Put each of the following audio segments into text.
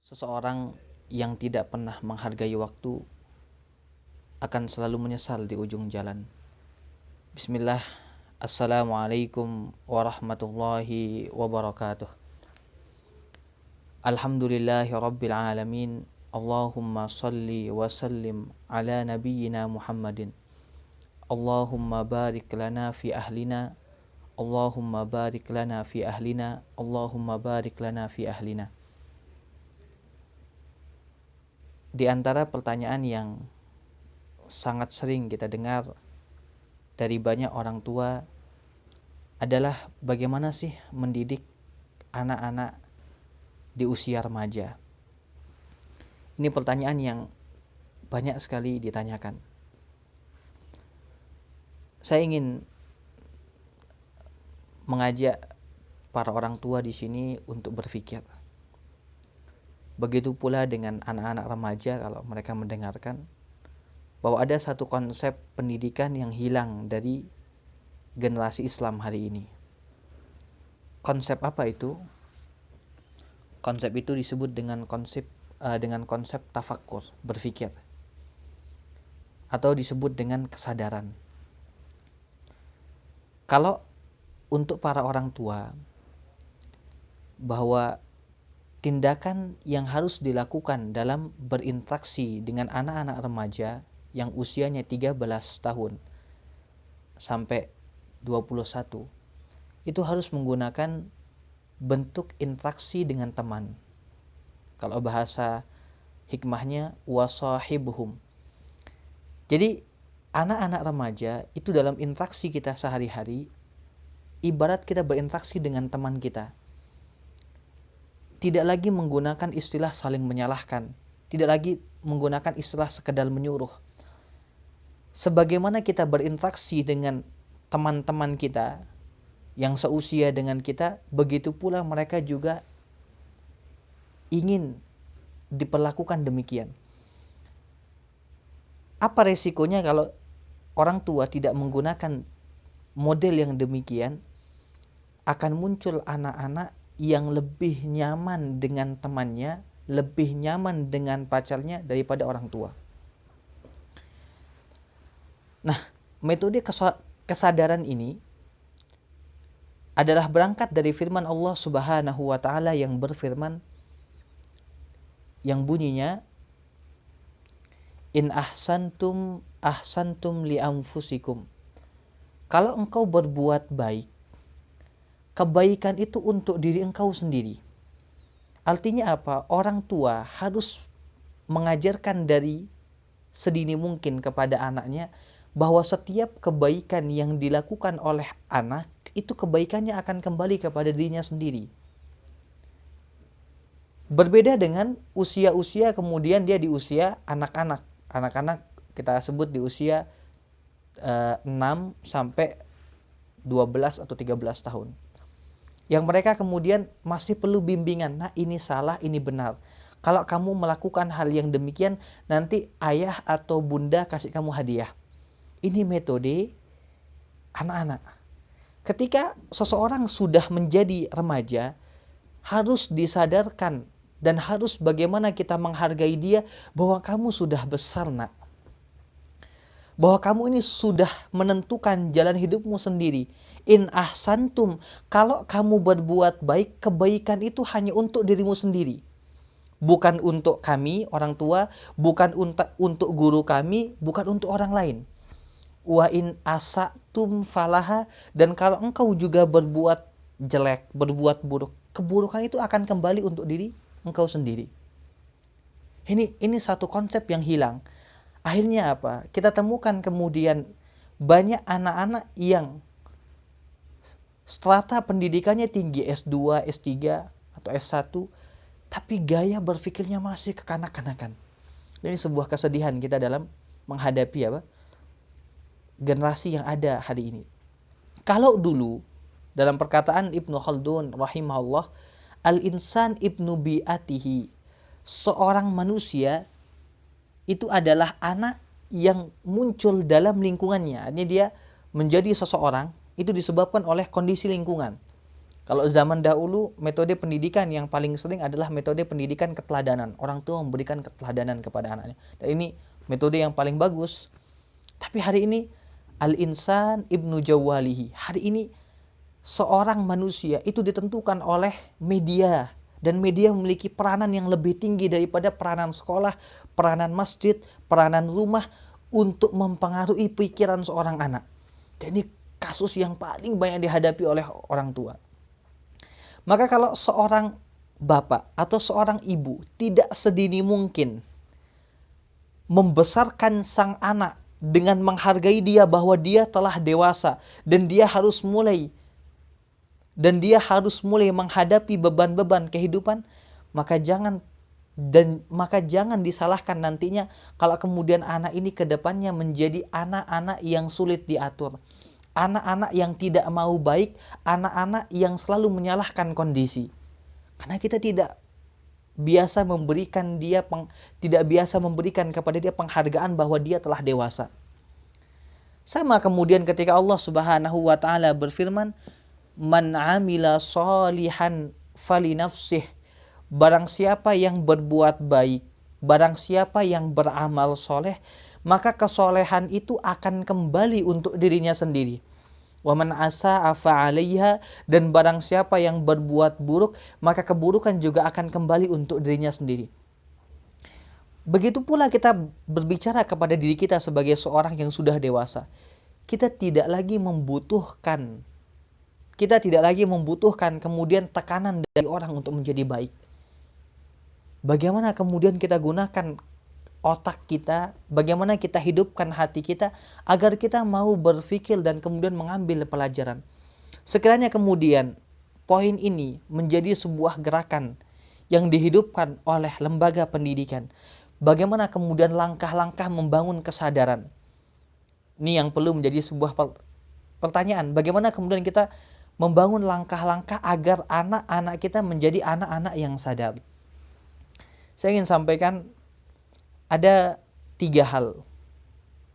Seseorang yang tidak pernah menghargai waktu akan selalu menyesal di ujung jalan. Bismillah. Assalamualaikum warahmatullahi wabarakatuh. Alhamdulillahi rabbil alamin. Allahumma salli wa sallim ala nabiyyina Muhammadin. Allahumma barik lana fi ahlina. Allahumma barik lana fi ahlina. Allahumma barik lana fi ahlina. Di antara pertanyaan yang sangat sering kita dengar dari banyak orang tua adalah bagaimana sih mendidik anak-anak di usia remaja. Ini pertanyaan yang banyak sekali ditanyakan. Saya ingin mengajak para orang tua di sini untuk berpikir. Begitu pula dengan anak-anak remaja kalau mereka mendengarkan bahwa ada satu konsep pendidikan yang hilang dari generasi Islam hari ini. Konsep apa itu? Konsep itu disebut dengan konsep tafakkur, berpikir, atau disebut dengan kesadaran. Kalau untuk para orang tua bahwa tindakan yang harus dilakukan dalam berinteraksi dengan anak-anak remaja yang usianya 13 tahun sampai 21 itu harus menggunakan bentuk interaksi dengan teman. Kalau bahasa hikmahnya wasahibuhum. Jadi anak-anak remaja itu dalam interaksi kita sehari-hari ibarat kita berinteraksi dengan teman kita. Tidak lagi menggunakan istilah saling menyalahkan, tidak lagi menggunakan istilah sekedar menyuruh. Sebagaimana kita berinteraksi dengan teman-teman kita yang seusia dengan kita, begitu pula mereka juga ingin diperlakukan demikian. Apa resikonya kalau orang tua tidak menggunakan model yang demikian? Akan muncul anak-anak yang lebih nyaman dengan temannya, lebih nyaman dengan pacarnya daripada orang tua. Nah, metode kesadaran ini adalah berangkat dari firman Allah Subhanahu wa taala yang berfirman yang bunyinya in ahsantum ahsantum li anfusikum. Kalau engkau berbuat baik, kebaikan itu untuk diri engkau sendiri. Artinya apa? Orang tua harus mengajarkan dari sedini mungkin kepada anaknya bahwa setiap kebaikan yang dilakukan oleh anak itu kebaikannya akan kembali kepada dirinya sendiri. Berbeda dengan usia-usia kemudian dia di usia anak-anak. Anak-anak kita sebut di usia 6 sampai 12 atau 13 tahun. Yang mereka kemudian masih perlu bimbingan. Nah, ini salah, ini benar. Kalau kamu melakukan hal yang demikian, nanti ayah atau bunda kasih kamu hadiah. Ini metode anak-anak. Ketika seseorang sudah menjadi remaja, harus disadarkan dan harus bagaimana kita menghargai dia bahwa kamu sudah besar, nak. Bahwa kamu ini sudah menentukan jalan hidupmu sendiri. In ahsantum, kalau kamu berbuat baik, kebaikan itu hanya untuk dirimu sendiri. Bukan untuk kami, orang tua, bukan untuk guru kami, bukan untuk orang lain. Wa in asatum falaha, dan kalau engkau juga berbuat jelek, berbuat buruk, keburukan itu akan kembali untuk diri engkau sendiri. Ini satu konsep yang hilang. Akhirnya apa? Kita temukan kemudian banyak anak-anak yang strata pendidikannya tinggi, S2, S3 atau S1, tapi gaya berpikirnya masih kekanak-kanakan. Ini sebuah kesedihan kita dalam menghadapi generasi yang ada hari ini. Kalau dulu dalam perkataan Ibnu Khaldun rahimahullah, al-insan ibnu bi'atihi, seorang manusia itu adalah anak yang muncul dalam lingkungannya. Artinya dia menjadi seseorang itu disebabkan oleh kondisi lingkungan. Kalau zaman dahulu, metode pendidikan yang paling sering adalah metode pendidikan keteladanan. Orang tua memberikan keteladanan kepada anaknya. Dan ini metode yang paling bagus. Tapi hari ini, al-insan ibnu jawalihi. Hari ini, seorang manusia itu ditentukan oleh media. Dan media memiliki peranan yang lebih tinggi daripada peranan sekolah, peranan masjid, peranan rumah untuk mempengaruhi pikiran seorang anak. Dan ini kasus yang paling banyak dihadapi oleh orang tua. Maka kalau seorang bapak atau seorang ibu tidak sedini mungkin membesarkan sang anak dengan menghargai dia bahwa dia telah dewasa dan dia harus mulai menghadapi beban-beban kehidupan, maka jangan disalahkan nantinya kalau kemudian anak ini ke depannya menjadi anak-anak yang sulit diatur. Anak-anak yang tidak mau baik, anak-anak yang selalu menyalahkan kondisi. Karena kita tidak biasa memberikan kepada dia penghargaan bahwa dia telah dewasa. Sama kemudian ketika Allah Subhanahu wa taala berfirman, "Man 'amila shalihan falinafsih." Barang siapa yang berbuat baik, barang siapa yang beramal soleh, maka kesolehan itu akan kembali untuk dirinya sendiri. Wa man asa'a fa'alaiha, dan barang siapa yang berbuat buruk, maka keburukan juga akan kembali untuk dirinya sendiri. Begitu pula kita berbicara kepada diri kita sebagai seorang yang sudah dewasa. Kita tidak lagi membutuhkan kemudian tekanan dari orang untuk menjadi baik. Bagaimana kemudian kita gunakan otak kita, bagaimana kita hidupkan hati kita agar kita mau berpikir dan kemudian mengambil pelajaran. Sekiranya kemudian poin ini menjadi sebuah gerakan yang dihidupkan oleh lembaga pendidikan, bagaimana kemudian langkah-langkah membangun kesadaran. Ini yang perlu menjadi sebuah pertanyaan. Bagaimana kemudian kita membangun langkah-langkah agar anak-anak kita menjadi anak-anak yang sadar. Saya ingin sampaikan ada 3 hal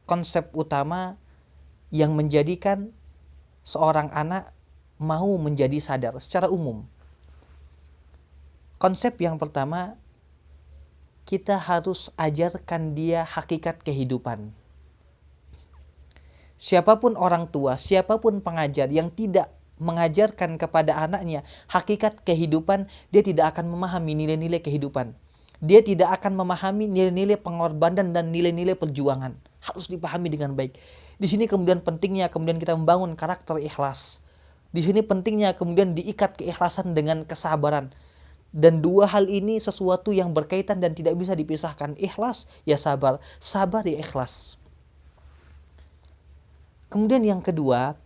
konsep utama yang menjadikan seorang anak mau menjadi sadar secara umum. Konsep yang pertama, kita harus ajarkan dia hakikat kehidupan. Siapapun orang tua, siapapun pengajar yang tidak mengajarkan kepada anaknya hakikat kehidupan, dia tidak akan memahami nilai-nilai kehidupan. Dia tidak akan memahami nilai-nilai pengorbanan dan nilai-nilai perjuangan. Harus dipahami dengan baik. Di sini kemudian pentingnya kemudian kita membangun karakter ikhlas. Di sini pentingnya kemudian diikat keikhlasan dengan kesabaran. Dan 2 hal ini sesuatu yang berkaitan dan tidak bisa dipisahkan. Ikhlas ya sabar, sabar ya ikhlas. Kemudian yang kedua,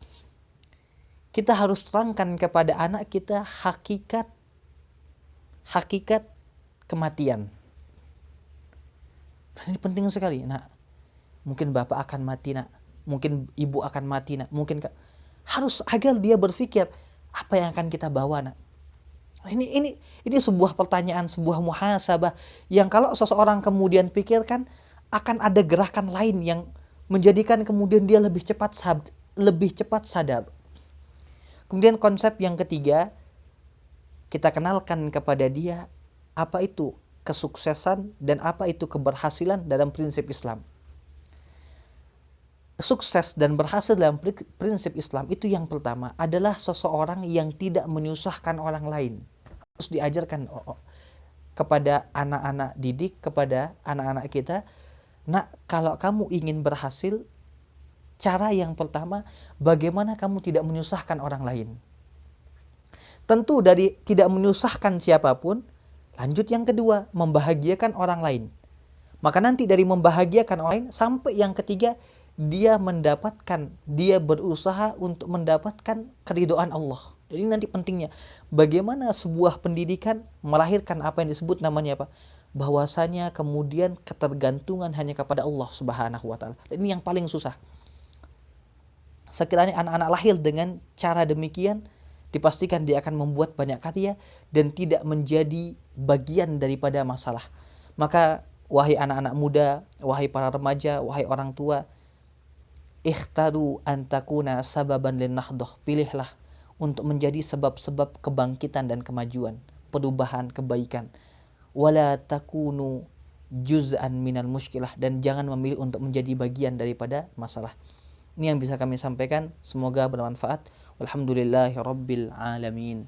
kita harus terangkan kepada anak kita hakikat kematian. Ini penting sekali, nak. Mungkin bapak akan mati, nak. Mungkin ibu akan mati, nak. Mungkin harus agar dia berpikir apa yang akan kita bawa, nak. Ini sebuah pertanyaan, sebuah muhasabah yang kalau seseorang kemudian pikirkan akan ada gerakan lain yang menjadikan kemudian dia lebih cepat sadar. Kemudian konsep yang ketiga, kita kenalkan kepada dia apa itu kesuksesan dan apa itu keberhasilan dalam prinsip Islam. Sukses dan berhasil dalam prinsip Islam itu yang pertama adalah seseorang yang tidak menyusahkan orang lain. Harus diajarkan kepada anak-anak didik, kepada anak-anak kita, nak, kalau kamu ingin berhasil, cara yang pertama bagaimana kamu tidak menyusahkan orang lain. Tentu dari tidak menyusahkan siapapun, lanjut yang kedua, membahagiakan orang lain. Maka nanti dari membahagiakan orang lain sampai yang ketiga, dia berusaha untuk mendapatkan keridhaan Allah. Jadi nanti pentingnya bagaimana sebuah pendidikan melahirkan apa yang disebut namanya apa? Bahwasanya kemudian ketergantungan hanya kepada Allah Subhanahu wa taala. Ini yang paling susah. Sekiranya anak-anak lahir dengan cara demikian, dipastikan dia akan membuat banyak karya dan tidak menjadi bagian daripada masalah. Maka wahai anak-anak muda, wahai para remaja, wahai orang tua, ikhtaru an takuna sababan lin nahdoh, pilihlah untuk menjadi sebab-sebab kebangkitan dan kemajuan, perubahan, kebaikan. Wala takunu juz'an minal muskilah, dan jangan memilih untuk menjadi bagian daripada masalah. Ini yang bisa kami sampaikan, semoga bermanfaat. Walhamdulillahi rabbil alamin.